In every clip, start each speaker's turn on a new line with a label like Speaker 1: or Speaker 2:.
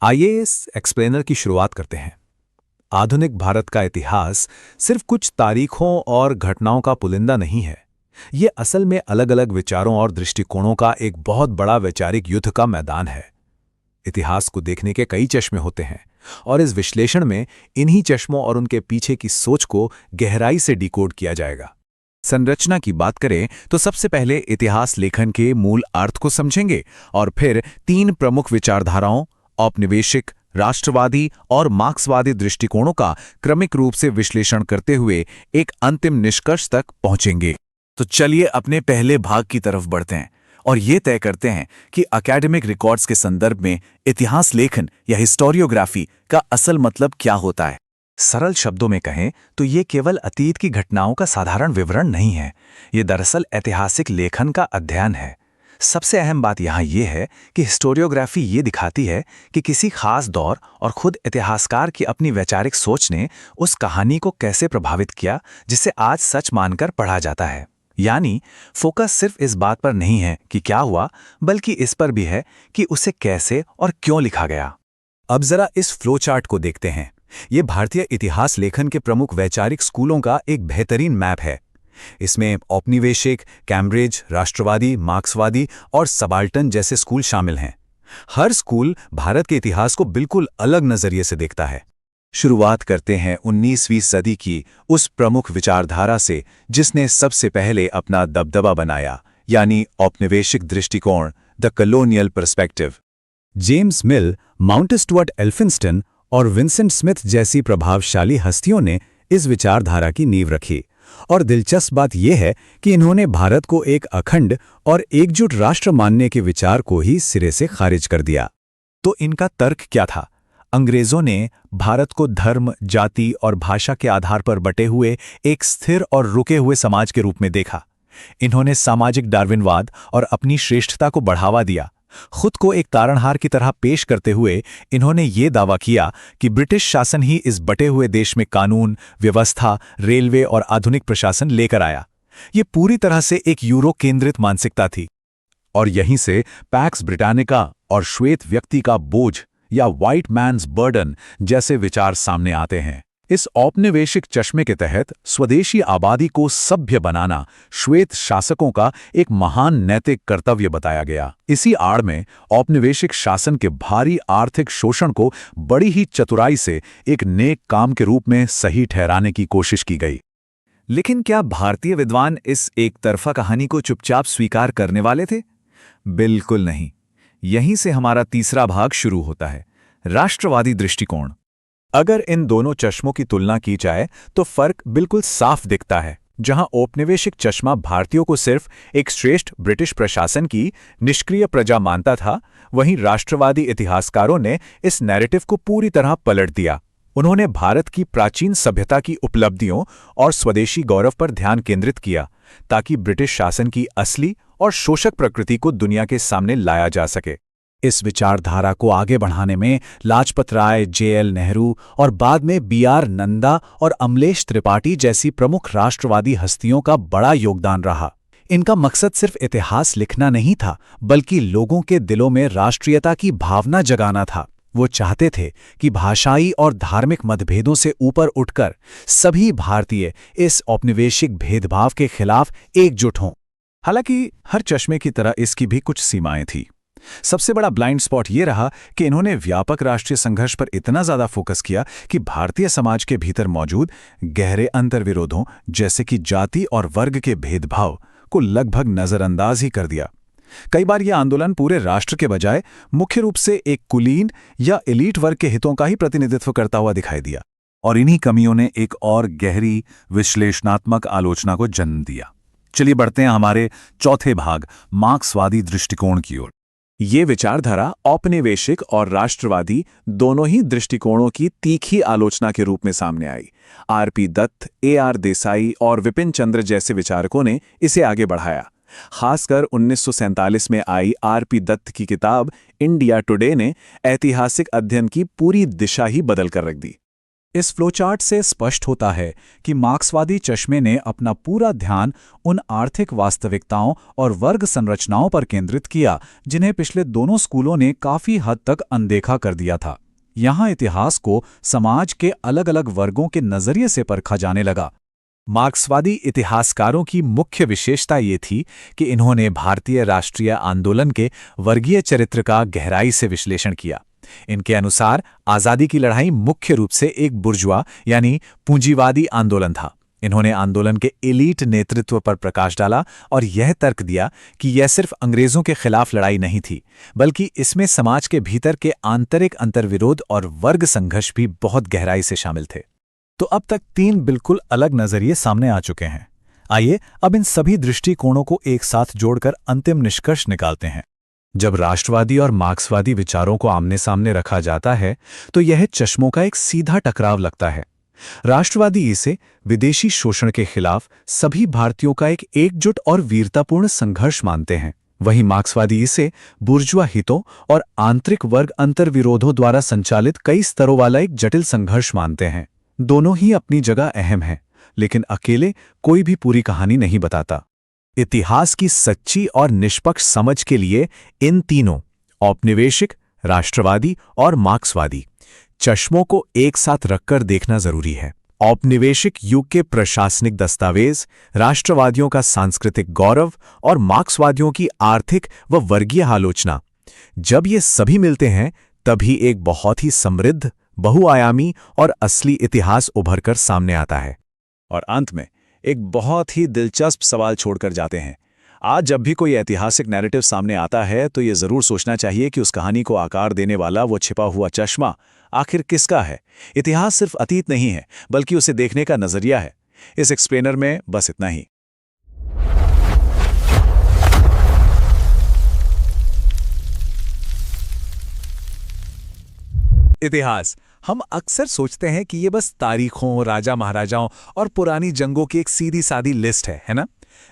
Speaker 1: आइए इस एक्सप्लेनर की शुरुआत करते हैं। आधुनिक भारत का इतिहास सिर्फ कुछ तारीखों और घटनाओं का पुलिंदा नहीं है। ये असल में अलग-अलग विचारों और दृष्टिकोणों का एक बहुत बड़ा वैचारिक युद्ध का मैदान है। इतिहास को देखने के कई चश्मे होते हैं और इस विश्लेषण में इन्हीं चश्मों और उनके पीछे की सोच को गहराई से डिकोड किया जाएगा। संरचना की बात करें तो सबसे पहले इतिहास लेखन के मूल अर्थ को समझेंगे और फिर तीन प्रमुख विचारधाराओं औपनिवेशिक, राष्ट्रवादी और मार्क्सवादी दृष्टिकोणों का क्रमिक रूप से विश्लेषण करते हुए एक अंतिम निष्कर्ष तक पहुंचेंगे। तो चलिए अपने पहले भाग की तरफ बढ़ते हैं और ये तय करते हैं कि एकेडमिक रिकॉर्ड्स के संदर्भ में इतिहास लेखन या हिस्टोरियोग्राफी का असल मतलब क्या होता है। सरल शब्दों में कहें तो ये केवल अतीत की घटनाओं का साधारण विवरण नहीं है, ये दरअसल ऐतिहासिक लेखन का अध्ययन है। सबसे अहम बात यहाँ ये है कि हिस्टोरियोग्राफी ये दिखाती है कि किसी खास दौर और खुद इतिहासकार की अपनी वैचारिक सोच ने उस कहानी को कैसे प्रभावित किया जिसे आज सच मानकर पढ़ा जाता है। यानी फोकस सिर्फ इस बात पर नहीं है कि क्या हुआ, बल्कि इस पर भी है कि उसे कैसे और क्यों लिखा गया। अब जरा इस फ्लो चार्ट को देखते हैं। ये भारतीय इतिहास लेखन के प्रमुख वैचारिक स्कूलों का एक बेहतरीन मैप है। इसमें औपनिवेशिक, कैम्ब्रिज, राष्ट्रवादी, मार्क्सवादी और सबाल्टन जैसे स्कूल शामिल हैं। हर स्कूल भारत के इतिहास को बिल्कुल अलग नजरिए से देखता है। शुरुआत करते हैं 19वीं सदी की उस प्रमुख विचारधारा से जिसने सबसे पहले अपना दबदबा बनाया, यानी औपनिवेशिक दृष्टिकोण, the colonial perspective. James mill, mount Stuart Elphinstone और विंसेंट स्मिथ जैसी प्रभावशाली हस्तियों ने इस विचारधारा की नींव रखी। और दिलचस्प बात यह है कि इन्होंने भारत को एक अखंड और एकजुट राष्ट्र मानने के विचार को ही सिरे से खारिज कर दिया। तो इनका तर्क क्या था? अंग्रेजों ने भारत को धर्म, जाति और भाषा के आधार पर बटे हुए एक स्थिर और रुके हुए समाज के रूप में देखा। इन्होंने सामाजिक डार्विनवाद और अपनी श्रेष्ठता को बढ़ावा दिया। खुद को एक तारणहार की तरह पेश करते हुए इन्होंने ये दावा किया कि ब्रिटिश शासन ही इस बटे हुए देश में कानून, व्यवस्था, रेलवे और आधुनिक प्रशासन लेकर आया। ये पूरी तरह से एक यूरो केंद्रित मानसिकता थी। और यहीं से पैक्स ब्रिटानिका और श्वेत व्यक्ति का बोझ या व्हाइट मैन्स बर्डन जैसे विचार सामने आते हैं। इस औपनिवेशिक चश्मे के तहत स्वदेशी आबादी को सभ्य बनाना श्वेत शासकों का एक महान नैतिक कर्तव्य बताया गया। इसी आड़ में औपनिवेशिक शासन के भारी आर्थिक शोषण को बड़ी ही चतुराई से एक नेक काम के रूप में सही ठहराने की कोशिश की गई। लेकिन क्या भारतीय विद्वान इस एक तरफा कहानी को चुपचाप स्वीकार करने वाले थे? बिल्कुल नहीं। यहीं से हमारा तीसरा भाग शुरू होता है, राष्ट्रवादी दृष्टिकोण। अगर इन दोनों चश्मों की तुलना की जाए तो फर्क बिल्कुल साफ दिखता है। जहां औपनिवेशिक चश्मा भारतीयों को सिर्फ एक श्रेष्ठ ब्रिटिश प्रशासन की निष्क्रिय प्रजा मानता था, वहीं राष्ट्रवादी इतिहासकारों ने इस नैरेटिव को पूरी तरह पलट दिया। उन्होंने भारत की प्राचीन सभ्यता की उपलब्धियों और स्वदेशी गौरव पर ध्यान केंद्रित किया ताकि ब्रिटिश शासन की असली और शोषक प्रकृति को दुनिया के सामने लाया जा सके। इस विचारधारा को आगे बढ़ाने में लाजपत राय, जे.एल. नेहरू और बाद में बी.आर. नंदा और अमलेश त्रिपाठी जैसी प्रमुख राष्ट्रवादी हस्तियों का बड़ा योगदान रहा। इनका मकसद सिर्फ इतिहास लिखना नहीं था, बल्कि लोगों के दिलों में राष्ट्रीयता की भावना जगाना था। वो चाहते थे कि भाषाई और धार्मिक मतभेदों से ऊपर उठकर सभी भारतीय इस औपनिवेशिक भेदभाव के खिलाफ एकजुट हों। हालांकि हर चश्मे की तरह इसकी भी कुछ सीमाएं थी। सबसे बड़ा ब्लाइंड स्पॉट ये रहा कि इन्होंने व्यापक राष्ट्रीय संघर्ष पर इतना ज्यादा फोकस किया कि भारतीय समाज के भीतर मौजूद गहरे अंतर्विरोधों जैसे कि जाति और वर्ग के भेदभाव को लगभग नजरअंदाज ही कर दिया। कई बार यह आंदोलन पूरे राष्ट्र के बजाय मुख्य रूप से एक कुलीन या एलीट वर्ग के हितों का ही प्रतिनिधित्व करता हुआ दिखाई दिया। और इन्हीं कमियों ने एक और गहरी विश्लेषणात्मक आलोचना को जन्म दिया। चलिए बढ़ते हैं हमारे चौथे भाग, मार्क्सवादी दृष्टिकोण की ओर। ये विचारधारा औपनिवेशिक और राष्ट्रवादी दोनों ही दृष्टिकोणों की तीखी आलोचना के रूप में सामने आई। आर.पी. दत्त, ए.आर. देसाई और विपिन चंद्र जैसे विचारकों ने इसे आगे बढ़ाया। खासकर 1947 में आई आर.पी. दत्त की किताब इंडिया टुडे ने ऐतिहासिक अध्ययन की पूरी दिशा ही बदल कर रख दी।
Speaker 2: इस फ्लोचार्ट से स्पष्ट होता है कि मार्क्सवादी चश्मे ने अपना पूरा ध्यान उन आर्थिक वास्तविकताओं और वर्ग संरचनाओं पर केंद्रित किया जिन्हें पिछले दोनों स्कूलों ने काफी हद तक अनदेखा कर दिया था। यहाँ इतिहास को समाज के अलग अलग वर्गों के नजरिए से परखा जाने लगा।
Speaker 1: मार्क्सवादी इतिहासकारों की मुख्य विशेषता ये थी कि इन्होंने भारतीय राष्ट्रीय आंदोलन के वर्गीय चरित्र का गहराई से विश्लेषण किया। इनके अनुसार आज़ादी की लड़ाई मुख्य रूप से एक बुर्जुआ यानी पूंजीवादी आंदोलन था। इन्होंने आंदोलन के एलीट नेतृत्व पर प्रकाश डाला और यह तर्क दिया कि यह सिर्फ अंग्रेजों के खिलाफ लड़ाई नहीं थी, बल्कि इसमें समाज के भीतर के आंतरिक अंतर्विरोध और वर्ग संघर्ष भी बहुत गहराई से शामिल थे। तो अब तक 3 बिल्कुल अलग नजरिए सामने आ चुके हैं। आइए अब इन सभी दृष्टिकोणों को एक साथ जोड़कर अंतिम निष्कर्ष निकालते हैं। जब राष्ट्रवादी और मार्क्सवादी विचारों को आमने सामने रखा जाता है तो यह चश्मों का एक सीधा टकराव लगता है। राष्ट्रवादी इसे विदेशी शोषण के खिलाफ सभी भारतीयों का एक एकजुट और वीरतापूर्ण संघर्ष मानते हैं। वहीं मार्क्सवादी इसे बुर्जुआ हितों और आंतरिक वर्ग अंतर्विरोधों द्वारा संचालित कई स्तरों वाला एक जटिल संघर्ष मानते हैं। दोनों ही अपनी जगह अहम हैं, लेकिन अकेले कोई भी पूरी कहानी नहीं बताता। इतिहास की सच्ची और निष्पक्ष समझ के लिए इन तीनों औपनिवेशिक, राष्ट्रवादी और मार्क्सवादी चश्मों को एक साथ रखकर देखना जरूरी है। औपनिवेशिक युग के प्रशासनिक दस्तावेज, राष्ट्रवादियों का सांस्कृतिक गौरव और मार्क्सवादियों की आर्थिक व वर्गीय आलोचना, जब ये सभी मिलते हैं तभी एक बहुत ही समृद्ध, बहुआयामी और असली इतिहास उभरकर सामने आता है। और अंत में एक बहुत ही दिलचस्प सवाल छोड़कर जाते हैं। आज जब भी कोई ऐतिहासिक नैरेटिव सामने आता है तो ये जरूर सोचना चाहिए कि उस कहानी को आकार देने वाला वो छिपा हुआ चश्मा आखिर किसका है। इतिहास सिर्फ अतीत नहीं है, बल्कि उसे देखने का नजरिया है। इस एक्सप्लेनर में बस इतना ही। इतिहास हम अक्सर सोचते हैं कि ये बस तारीखों, राजा महाराजाओं और पुरानी जंगों की एक सीधी सादी लिस्ट है ना?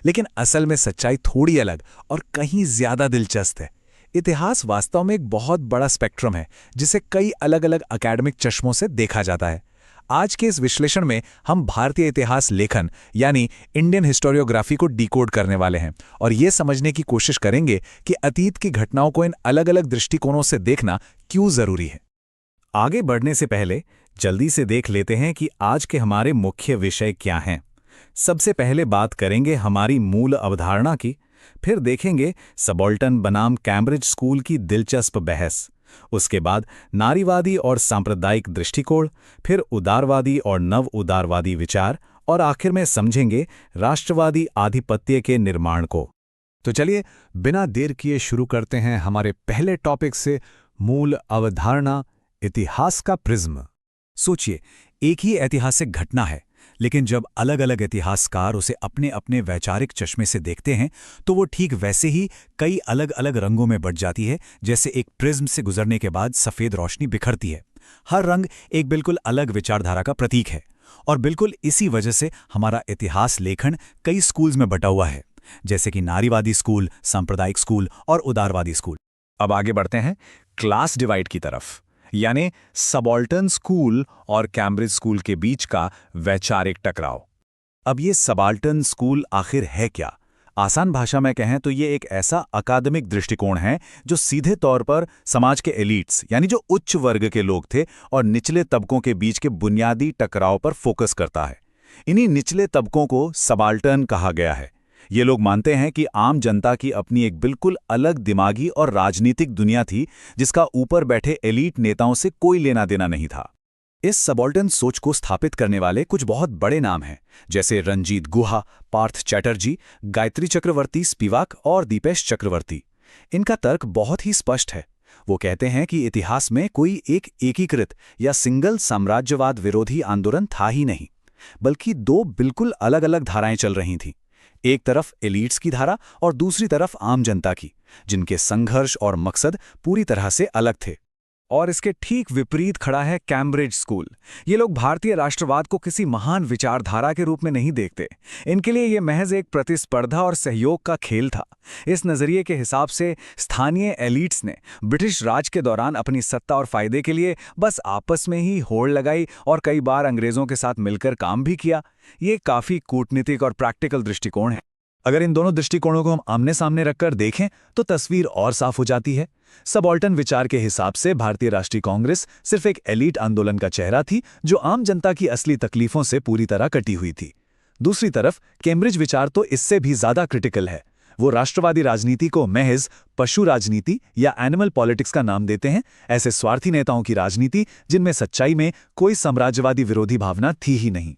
Speaker 1: लेकिन असल में सच्चाई थोड़ी अलग और कहीं ज्यादा दिलचस्प है। इतिहास वास्तव में एक बहुत बड़ा स्पेक्ट्रम है जिसे कई अलग अलग एकेडमिक चश्मों से देखा जाता है। आज के इस विश्लेषण में हम भारतीय इतिहास लेखन यानी इंडियन हिस्टोरियोग्राफी को डिकोड करने वाले हैं और ये समझने की कोशिश करेंगे कि अतीत की घटनाओं को इन अलग अलग दृष्टिकोणों से देखना क्यों जरूरी है। आगे बढ़ने से पहले जल्दी से देख लेते हैं कि आज के हमारे मुख्य विषय क्या हैं। सबसे पहले बात करेंगे हमारी मूल अवधारणा की, फिर देखेंगे सबाल्टर्न बनाम कैम्ब्रिज स्कूल की दिलचस्प बहस, उसके बाद नारीवादी और सांप्रदायिक दृष्टिकोण, फिर उदारवादी और नव उदारवादी विचार और आखिर में समझेंगे राष्ट्रवादी आधिपत्य के निर्माण को। तो चलिए बिना देर किए शुरू करते हैं हमारे पहले टॉपिक से, मूल अवधारणा, इतिहास का प्रिज्म। सोचिए, एक ही ऐतिहासिक घटना है, लेकिन जब अलग अलग इतिहासकार उसे अपने अपने वैचारिक चश्मे से देखते हैं तो वो ठीक वैसे ही कई अलग अलग रंगों में बट जाती है, जैसे एक प्रिज्म से गुजरने के बाद सफ़ेद रोशनी बिखरती है। हर रंग एक बिल्कुल अलग विचारधारा का प्रतीक है और बिल्कुल इसी वजह से हमारा इतिहास लेखन कई स्कूल्स में बटा हुआ है, जैसे कि नारीवादी स्कूल, सांप्रदायिक स्कूल और उदारवादी स्कूल। अब आगे बढ़ते हैं क्लास डिवाइड की तरफ, यानी सबाल्टर्न स्कूल और कैम्ब्रिज स्कूल के बीच का वैचारिक टकराव। अब ये सबाल्टर्न स्कूल आखिर है क्या? आसान भाषा में कहें तो ये एक ऐसा अकादमिक दृष्टिकोण है जो सीधे तौर पर समाज के एलिट्स यानी जो उच्च वर्ग के लोग थे और निचले तबकों के बीच के बुनियादी टकराव पर फोकस करता है। इन्हीं निचले तबकों को सबाल्टर्न कहा गया है। ये लोग मानते हैं कि आम जनता की अपनी एक बिल्कुल अलग दिमागी और राजनीतिक दुनिया थी जिसका ऊपर बैठे एलीट नेताओं से कोई लेना देना नहीं था। इस सबाल्टर्न सोच को स्थापित करने वाले कुछ बहुत बड़े नाम हैं, जैसे रंजीत गुहा, पार्थ चैटर्जी, गायत्री चक्रवर्ती स्पिवाक और दीपेश चक्रवर्ती। इनका तर्क बहुत ही स्पष्ट है। वो कहते हैं कि इतिहास में कोई एक एकीकृत या सिंगल साम्राज्यवाद विरोधी आंदोलन था ही नहीं, बल्कि दो बिल्कुल अलग अलग धाराएं चल रही थीं। एक तरफ एलीट्स की धारा और दूसरी तरफ आम जनता की, जिनके संघर्ष और मकसद पूरी तरह से अलग थे।
Speaker 2: और इसके ठीक विपरीत खड़ा है कैम्ब्रिज स्कूल। ये लोग भारतीय राष्ट्रवाद को किसी महान विचारधारा के रूप में नहीं देखते। इनके लिए ये महज एक प्रतिस्पर्धा और सहयोग का खेल था। इस नजरिए के हिसाब से स्थानीय एलिट्स ने ब्रिटिश राज के दौरान अपनी सत्ता और फायदे के लिए बस आपस में ही होड़ लगाई और कई बार अंग्रेजों के साथ मिलकर काम भी किया। ये काफी कूटनीतिक और प्रैक्टिकल दृष्टिकोण है।
Speaker 1: अगर इन दोनों दृष्टिकोणों को हम आमने सामने रखकर देखें तो तस्वीर और साफ हो जाती है। सबाल्टर्न विचार के हिसाब से भारतीय राष्ट्रीय कांग्रेस सिर्फ एक एलीट आंदोलन का चेहरा थी जो आम जनता की असली तकलीफों से पूरी तरह कटी हुई थी। दूसरी तरफ कैम्ब्रिज विचार तो इससे भी ज्यादा क्रिटिकल है। वो राष्ट्रवादी राजनीति को महज पशु राजनीति या एनिमल पॉलिटिक्स का नाम देते हैं, ऐसे स्वार्थी नेताओं की राजनीति जिनमें सच्चाई में कोई साम्राज्यवादी विरोधी भावना थी ही नहीं।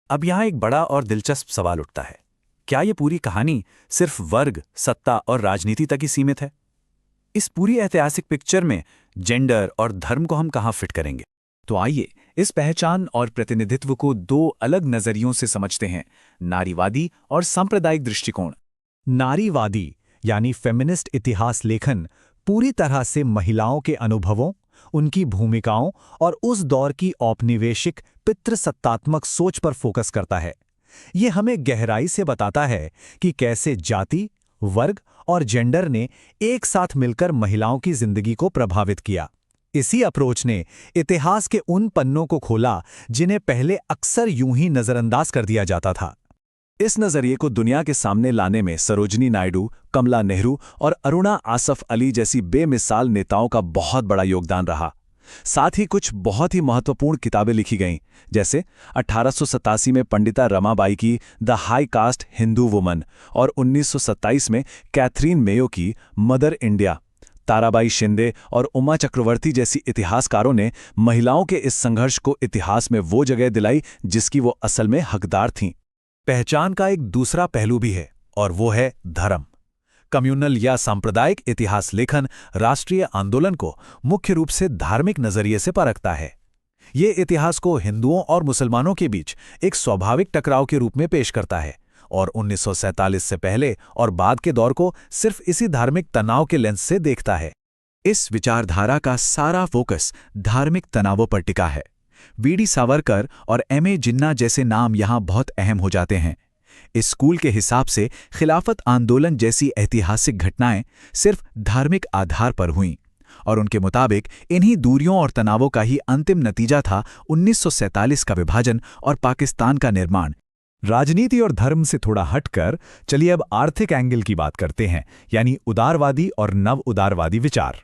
Speaker 2: अब यहाँ एक बड़ा और दिलचस्प सवाल उठता है, क्या ये पूरी कहानी सिर्फ वर्ग, सत्ता और राजनीति तक ही सीमित है? इस पूरी ऐतिहासिक पिक्चर में जेंडर और धर्म को हम कहाँ फिट करेंगे? तो आइए इस पहचान और प्रतिनिधित्व को दो अलग नजरियों से समझते हैं, नारीवादी और सांप्रदायिक दृष्टिकोण।
Speaker 1: नारीवादी यानी फेमिनिस्ट इतिहास लेखन पूरी तरह से महिलाओं के अनुभवों, उनकी भूमिकाओं और उस दौर की औपनिवेशिक पितृसत्तात्मक सोच पर फोकस करता है। ये हमें गहराई से बताता है कि कैसे जाति, वर्ग और जेंडर ने एक साथ मिलकर महिलाओं की जिंदगी को प्रभावित किया। इसी अप्रोच ने इतिहास के उन पन्नों को खोला जिन्हें पहले अक्सर यूं ही नजरअंदाज कर दिया जाता था।
Speaker 2: इस नजरिए को दुनिया के सामने लाने में सरोजिनी नायडू, कमला नेहरू और अरुणा आसफ अली जैसी बेमिसाल नेताओं का बहुत बड़ा योगदान रहा। साथ ही कुछ बहुत ही महत्वपूर्ण किताबें लिखी गईं, जैसे 1887 में पंडिता रमाबाई की the high cast Hindu woman और 1927 में कैथरीन मेयो की मदर इंडिया। ताराबाई शिंदे और उमा चक्रवर्ती जैसी इतिहासकारों ने महिलाओं के इस संघर्ष को इतिहास में वो जगह दिलाई जिसकी वो असल में हकदार थीं।
Speaker 1: पहचान का एक दूसरा पहलू भी है और वो है धर्म। कम्युनल या सांप्रदायिक इतिहास लेखन राष्ट्रीय आंदोलन को मुख्य रूप से धार्मिक नजरिए से परखता है। ये इतिहास को हिंदुओं और मुसलमानों के बीच एक स्वाभाविक टकराव के रूप में पेश करता है और 1947 से पहले और बाद के दौर को सिर्फ इसी धार्मिक तनाव के लेंस से देखता है।
Speaker 2: इस विचारधारा का सारा फोकस धार्मिक तनावों पर टिका है। वीडी सावरकर और एमए जिन्ना जैसे नाम यहाँ बहुत अहम हो जाते हैं। इस स्कूल के हिसाब से खिलाफत आंदोलन जैसी ऐतिहासिक घटनाएं सिर्फ धार्मिक आधार पर हुईं और उनके मुताबिक इन्हीं दूरियों और तनावों का ही अंतिम नतीजा था 1947 का विभाजन और पाकिस्तान का निर्माण।
Speaker 1: राजनीति और धर्म से थोड़ा हटकर चलिए अब आर्थिक एंगल की बात करते हैं, यानी उदारवादी और नव उदारवादी विचार।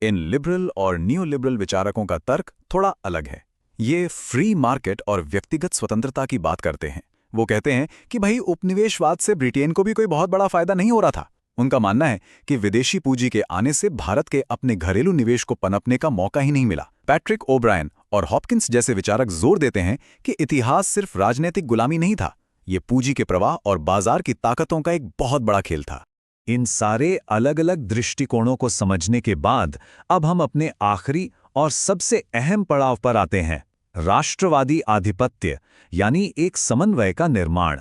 Speaker 2: इन लिबरल और न्यू लिबरल विचारकों का तर्क थोड़ा अलग है। ये फ्री मार्केट और व्यक्तिगत स्वतंत्रता की बात करते हैं। वो कहते हैं कि भाई उपनिवेशवाद से ब्रिटेन को भी कोई बहुत बड़ा फायदा नहीं हो रहा था। उनका मानना है कि विदेशी पूंजी के आने से भारत के अपने घरेलू निवेश को पनपने का मौका ही नहीं मिला। पैट्रिक ओब्रायन और हॉपकिंस जैसे विचारक जोर देते हैं कि इतिहास सिर्फ राजनीतिक गुलामी नहीं था, ये पूंजी के प्रवाह और बाजार की ताकतों का एक बहुत बड़ा खेल था।
Speaker 1: इन सारे अलग अलग दृष्टिकोणों को समझने के बाद अब हम अपने आखिरी और सबसे अहम पड़ाव पर आते हैं, राष्ट्रवादी आधिपत्य यानी एक समन्वय का निर्माण।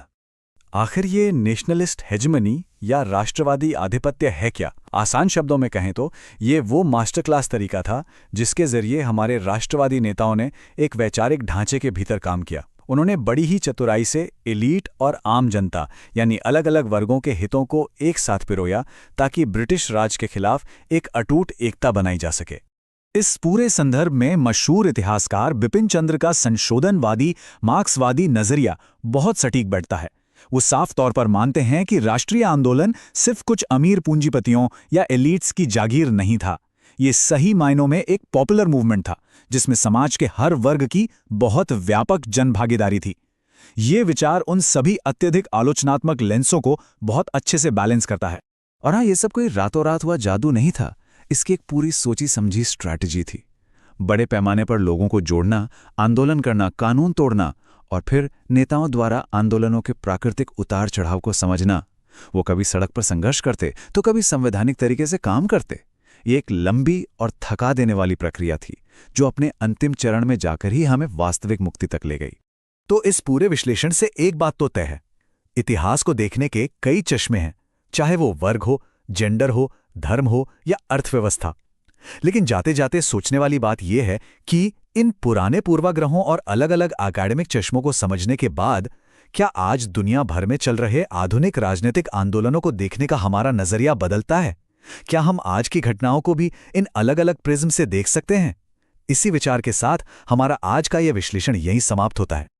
Speaker 2: आखिर ये नेशनलिस्ट हेजमनी या राष्ट्रवादी आधिपत्य है क्या? आसान शब्दों में कहें तो ये वो मास्टर क्लास तरीका था जिसके जरिए हमारे राष्ट्रवादी नेताओं ने एक वैचारिक ढांचे के भीतर काम किया। उन्होंने बड़ी ही चतुराई से एलीट और आम जनता यानी अलग अलग वर्गों के हितों को एक साथ पिरोया ताकि ब्रिटिश राज के खिलाफ एक अटूट एकता बनाई जा सके।
Speaker 1: इस पूरे संदर्भ में मशहूर इतिहासकार बिपिन चंद्र का संशोधनवादी मार्क्सवादी नजरिया बहुत सटीक बैठता है। वो साफ तौर पर मानते हैं कि राष्ट्रीय आंदोलन सिर्फ कुछ अमीर पूंजीपतियों या एलीट्स की जागीर नहीं था। ये सही मायनों में एक पॉपुलर मूवमेंट था जिसमें समाज के हर वर्ग की बहुत व्यापक जनभागीदारी थी। ये विचार उन सभी अत्यधिक आलोचनात्मक लेंसों को बहुत अच्छे से बैलेंस करता है।
Speaker 2: और हाँ, ये सब कोई रातों रात हुआ जादू नहीं था, इसकी एक पूरी सोची समझी स्ट्रैटेजी थी। बड़े पैमाने पर लोगों को जोड़ना, आंदोलन करना, कानून तोड़ना और फिर नेताओं द्वारा आंदोलनों के प्राकृतिक उतार चढ़ाव को समझना। वो कभी सड़क पर संघर्ष करते तो कभी संवैधानिक तरीके से काम करते। ये एक लंबी और थका देने वाली प्रक्रिया थी जो अपने अंतिम चरण में जाकर ही हमें वास्तविक मुक्ति तक ले गई।
Speaker 1: तो इस पूरे विश्लेषण से एक बात तो तय है, इतिहास को देखने के कई चश्मे हैं, चाहे वो वर्ग हो, जेंडर हो, धर्म हो या अर्थव्यवस्था।
Speaker 2: लेकिन जाते जाते सोचने वाली बात यह है कि इन पुराने पूर्वाग्रहों और अलग-अलग एकेडमिक चश्मों को समझने के बाद क्या आज दुनिया भर में चल रहे आधुनिक राजनीतिक आंदोलनों को देखने का हमारा नजरिया बदलता है? क्या हम आज की घटनाओं को भी इन अलग-अलग प्रिज्म से देख सकते हैं? इसी विचार के साथ हमारा आज का यह विश्लेषण यहीं समाप्त होता है।